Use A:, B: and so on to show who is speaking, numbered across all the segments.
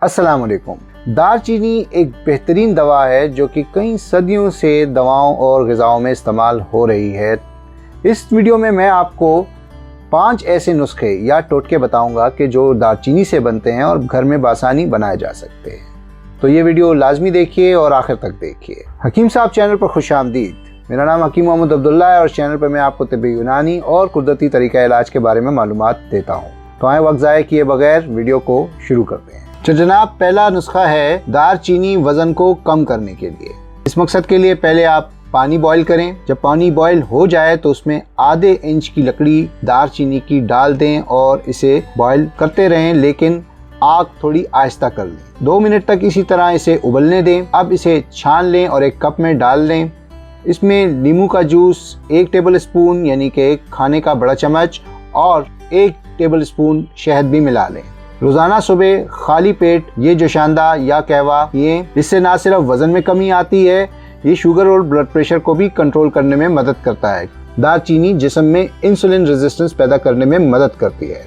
A: अस्सलाम वालेकुम। दारचीनी एक बेहतरीन दवा है जो कि कई सदियों से दवाओं और ग़िज़ाओं में इस्तेमाल हो रही है। इस वीडियो में मैं आपको 5 ऐसे नुस्खे या टोटके बताऊंगा कि जो दारचीनी से बनते हैं और घर में बासानी बनाए जा सकते हैं। तो ये वीडियो लाजमी देखिए और आखिर तक देखिए। हकीम साहब चैनल पर खुश आमदीद। मेरा नाम हकीम मोहम्मद अब्दुल्ला है और चैनल पर मैं आपको तिब्बी यूनानी और कुदरती तरीका इलाज के बारे में मालूमात देता हूँ। तो आए वक्त ज़ाया किए बगैर वीडियो को शुरू करते हैं। तो जनाब, पहला नुस्खा है दारचीनी वज़न को कम करने के लिए। इस मकसद के लिए पहले आप पानी बॉईल करें। जब पानी बॉईल हो जाए तो उसमें आधे इंच की लकड़ी दारचीनी की डाल दें और इसे बॉईल करते रहें, लेकिन आग थोड़ी आहिस्ता कर लें। 2 मिनट तक इसी तरह इसे उबलने दें। अब इसे छान लें और एक कप में डाल लें। इसमें नींबू का जूस 1 टेबल स्पून यानी कि 1 खाने का बड़ा चम्मच और 1 टेबल स्पून शहद भी मिला लें। रोजाना सुबह खाली पेट ये जोशांदा या कहवा पिएं। इससे ना सिर्फ वजन में कमी आती है, ये शुगर और ब्लड प्रेशर को भी कंट्रोल करने में मदद करता है। दारचीनी जिस्म में इंसुलिन रेजिस्टेंस पैदा करने में मदद करती है।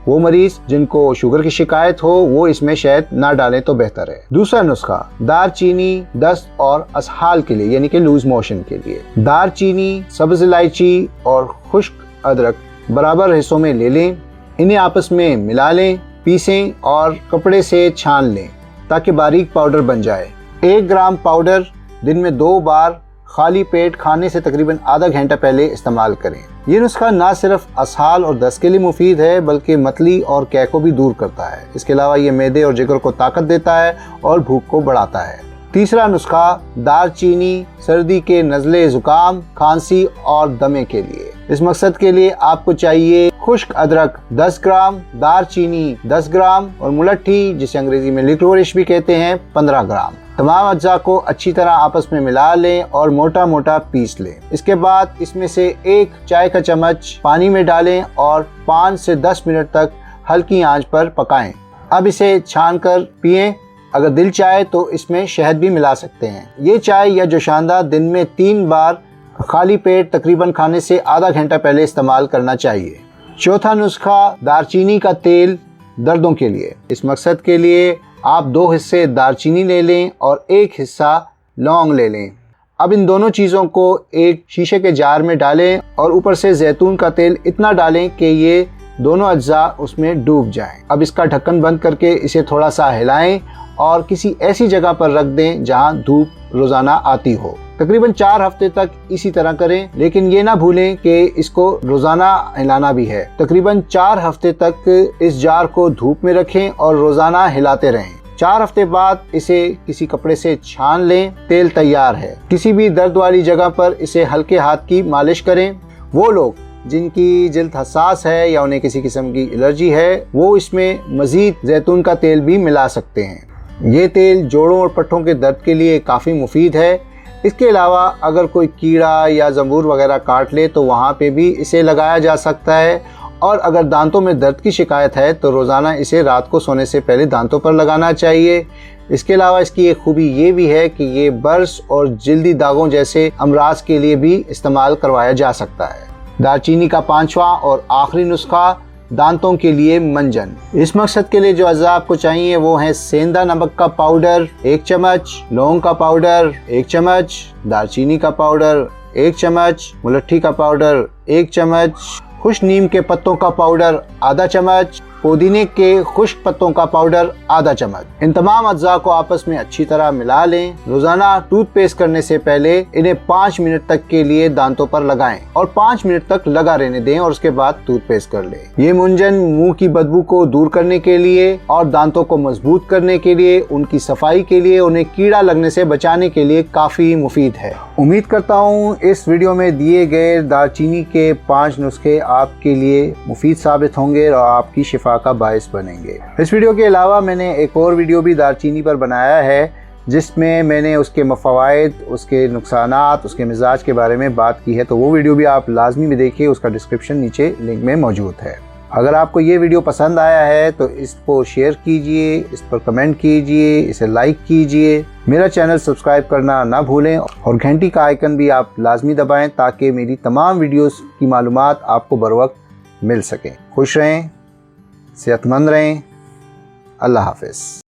A: वो मरीज जिनको शुगर की शिकायत हो वो इसमें शहद ना डालें तो बेहतर है। दूसरा नुस्खा, दारचीनी दस्त और असहाल के लिए यानी कि लूज मोशन के लिए। दारचीनी, सब्ज इलायची और खुश्क अदरक बराबर हिस्सों में ले लें। इन्हें आपस में मिला लें, पीसें और कपड़े से छान लें ताकि बारीक पाउडर बन जाए। 1 ग्राम पाउडर दिन में 2 बार खाली पेट खाने से तकरीबन आधा घंटा पहले इस्तेमाल करें। ये नुस्खा ना सिर्फ असहाल और दस्त के लिए मुफीद है बल्कि मतली और कै को भी दूर करता है। इसके अलावा ये मैदे और जिगर को ताकत देता है और भूख को बढ़ाता है। तीसरा नुस्खा, दारचीनी सर्दी के नज़ले, जुकाम, खांसी और दमे के लिए। इस मकसद के लिए आपको चाहिए खुश्क अदरक 10 ग्राम, दारचीनी 10 ग्राम और मुलट्ठी जिसे अंग्रेजी में लिकोरिश भी कहते हैं 15 ग्राम। तमाम अज्जा को अच्छी तरह आपस में मिला लें और मोटा मोटा पीस लें। इसके बाद इसमें से 1 चाय का चम्मच पानी में डालें और 5 से 10 मिनट तक हल्की आंच पर पकाएं। अब इसे छान कर पिएं। अगर दिल चाहे तो इसमें शहद भी मिला सकते हैं। ये चाय या जोशांदा दिन में 3 बार खाली पेट तकरीबन खाने से आधा घंटा पहले इस्तेमाल करना चाहिए। चौथा नुस्खा, दारचीनी का तेल दर्दों के लिए। इस मकसद के लिए आप 2 हिस्से दारचीनी ले लें और 1 हिस्सा लौंग ले लें। अब इन दोनों चीज़ों को एक शीशे के जार में डालें और ऊपर से जैतून का तेल इतना डालें कि ये दोनों अज्जा उसमें डूब जाएं। अब इसका ढक्कन बंद करके इसे थोड़ा सा हिलाएं और किसी ऐसी जगह पर रख दें जहां धूप रोजाना आती हो। तकरीबन 4 हफ्ते तक इसी तरह करें, लेकिन ये ना भूलें कि इसको रोजाना हिलाना भी है। तकरीबन 4 हफ्ते तक इस जार को धूप में रखें और रोजाना हिलाते रहें। 4 हफ्ते बाद इसे किसी कपड़े से छान लें। तेल तैयार है। किसी भी दर्द वाली जगह पर इसे हल्के हाथ की मालिश करें। वो लोग जिनकी जिल्द हसास है या उन्हें किसी किस्म की एलर्जी है वो इसमें मजीद जैतून का तेल भी मिला सकते हैं। ये तेल जोड़ों और पट्टों के दर्द के लिए काफ़ी मुफीद है। इसके अलावा अगर कोई कीड़ा या जंबूर वगैरह काट ले तो वहाँ पे भी इसे लगाया जा सकता है। और अगर दांतों में दर्द की शिकायत है तो रोज़ाना इसे रात को सोने से पहले दांतों पर लगाना चाहिए। इसके अलावा इसकी एक खूबी ये भी है कि ये बर्स और जिल्दी दागों जैसे अमराज के लिए भी इस्तेमाल करवाया जा सकता है। दारचीनी का 5वां और आखिरी नुस्खा, दांतों के लिए मंजन। इस मकसद के लिए जो अज़्ज़ा आपको चाहिए वो है सेंधा नमक का पाउडर 1 चम्मच, लौंग का पाउडर 1 चम्मच, दारचीनी का पाउडर 1 चम्मच, मुलट्ठी का पाउडर 1 चम्मच, खुश नीम के पत्तों का पाउडर आधा चम्मच, पुदीने के खुश्क पत्तों का पाउडर आधा चम्मच। इन तमाम अज्जा को आपस में अच्छी तरह मिला लें। रोजाना टूथपेस्ट करने से पहले इन्हें 5 मिनट तक के लिए दांतों पर लगाएं और 5 मिनट तक लगा रहने दें और उसके बाद टूथपेस्ट कर लें। ये मुंजन मुंह की बदबू को दूर करने के लिए और दांतों को मजबूत करने के लिए, उनकी सफाई के लिए, उन्हें कीड़ा लगने से बचाने के लिए काफी मुफीद है। उम्मीद करता हूँ इस वीडियो में दिए गए दारचीनी के 5 नुस्खे आपके लिए मुफीद साबित होंगे और आपकी शिफा का बायस बनेंगे। इस वीडियो के अलावा मैंने एक और वीडियो भी दारचीनी पर बनाया है जिसमें मैंने उसके मफावाइद, उसके नुकसानात, उसके मिजाज के बारे में बात की है। तो वो वीडियो भी आप लाजमी में देखिए, उसका डिस्क्रिप्शन नीचे लिंक में मौजूद है। अगर आपको ये वीडियो पसंद आया है तो इसको शेयर कीजिए, इस पर कमेंट कीजिए, इसे लाइक कीजिए। मेरा चैनल सब्सक्राइब करना ना भूलें और घंटी का आइकन भी आप लाजमी दबाएं ताकि मेरी तमाम वीडियोस की मालूमात आपको बर वक्त मिल सकें। खुश रहें, सेहतमंद रहें। अल्लाह हाफ़िज़।